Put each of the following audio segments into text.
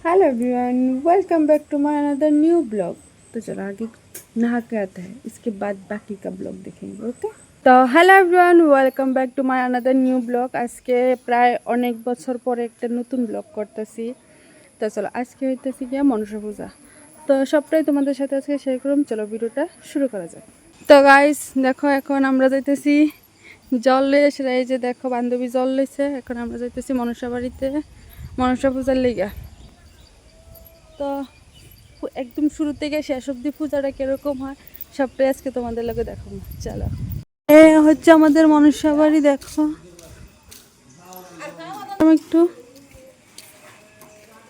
Hello everyone, welcome back to my another new blog. तो चलो आगे नहा के आता है, इसके बाद बाकी का ब्लॉग देखेंगे। ओके, तो hello everyone, welcome back to my another new blog. आज के प्राय अनेक बছর পরে একটা নতুন ব্লগ করতেছি। তো চলো আজকে হইতেছি গিয়া মনসা পূজা। তো সবটাই তোমাদের সাথে আজকে শেয়ার করলাম। চলো ভিডিওটা শুরু করা যাক। তো গাইস দেখো, এখন আমরা যাইতেছি জল লইয়া। সেটা এই যে দেখো, বান্ধবী জল লইছে। এখন আমরা যাইতেছি মনসা বাড়িতে মনসা পূজার লিগা। তো একদম শুরু থেকে শেষ অবধি পূজাটা কিরকম হয় সবটাই আজকে তোমাদের লোকে দেখো। চলো, এ হচ্ছে আমাদের মনসা বাড়ি। দেখো একটু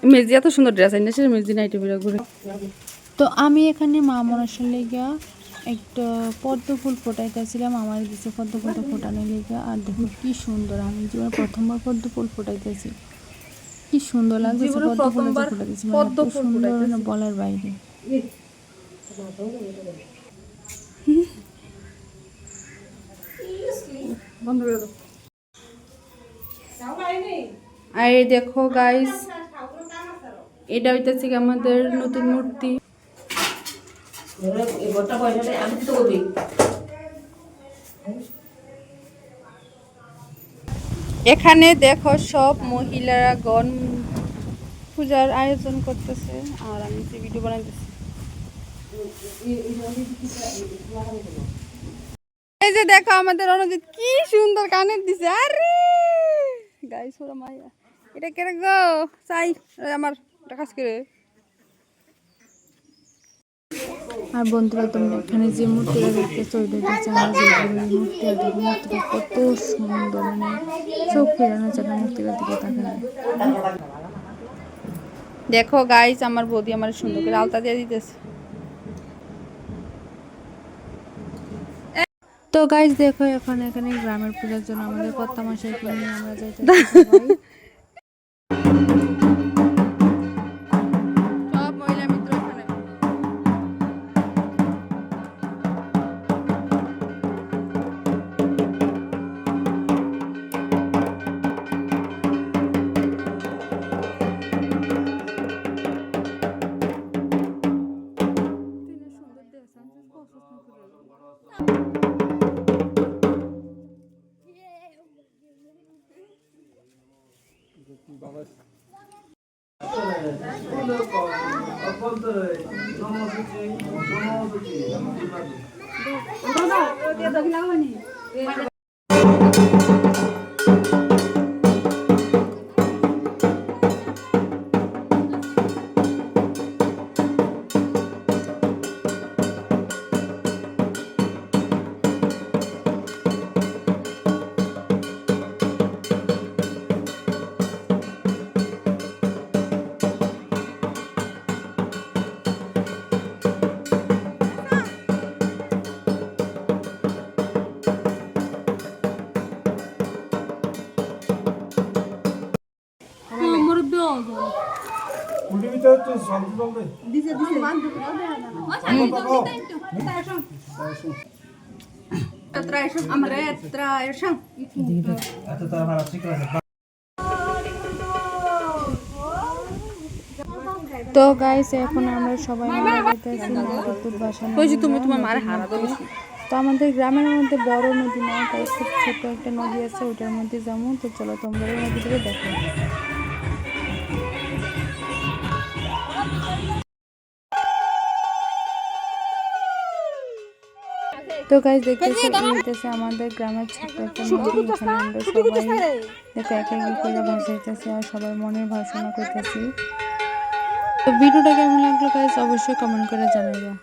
মেজি, এত সুন্দর ড্রেস আইন মেজি নাইটে বেরো ঘুরে। তো আমি এখানে মা মনসার লেগা একটা পদ্ম ফুল ফোটাইতেছিলাম। আমার দিচ্ছে পদ্ম ফুলটা ফোটানোর লেগা। আর দেখো কি সুন্দর, আমি জীবনে প্রথমবার পদ্ম ফুল ফোটাইতেছি। কি সুন্দর লাগছে পদ্ম ফুলটা ফোটাইতেছি, এত সুন্দর না বলার বাইরে। আর এই দেখো গাইস, এটা হইতেছে আমাদের নতুন মূর্তি। এখানে দেখো সব মহিলারা গণ পূজার আয়োজন করতেছে, আর আমি যে ভিডিও বানাইতেছি। এই যে দেখো আমাদের অনুজিৎ কি সুন্দর কানের দিছে। আরে গাইস ওরা মাইয়া, এটা কেন গো চাই আমার কাজ করে। আর বন্ধুরা, তোমরা এখানে যে মূর্তিটা দেখতেছো ওইটা হচ্ছে আমার যে মূর্তি। আর দেখো মূর্তিটা কত সুন্দর, মানে চোখ ফেরানো যায় না মূর্তিটার দিকে তাকালে। দেখো গাইস, আমার বৌদি আমার সুন্দর করে আলতা দিয়ে দিতেছে। তো গাইস দেখো, এখন এখানে গ্রামের পূজার জন্য আমাদের কর্তা মশাইকে নিয়ে আমরা যাইতেছি সবাই। তো গাইস এখন আমরা সবাই মিলে যেতেছি বিদ্যুৎ বাসানো। তুমি তোমার মার হারা দাও। তো আমাদের গ্রামের মধ্যে বড় নদী নয়, তাই খুব ছোট একটা নদী আছে, ওটার মধ্যে যাবো। তো চলো তোমরা ওই নদীটাকে দেখো। তো গাইস দেখতেছে আমাদের গ্রামের ছোট্ট একটা নদী। এখানে আমরা সবাই দেখো এক এক করে ভাসাইতেছি আর সবাই মনের ভাষণা করতেছি। তো ভিডিওটা কেমন লাগলো গাইস অবশ্যই কমেন্ট করে জানাইবা।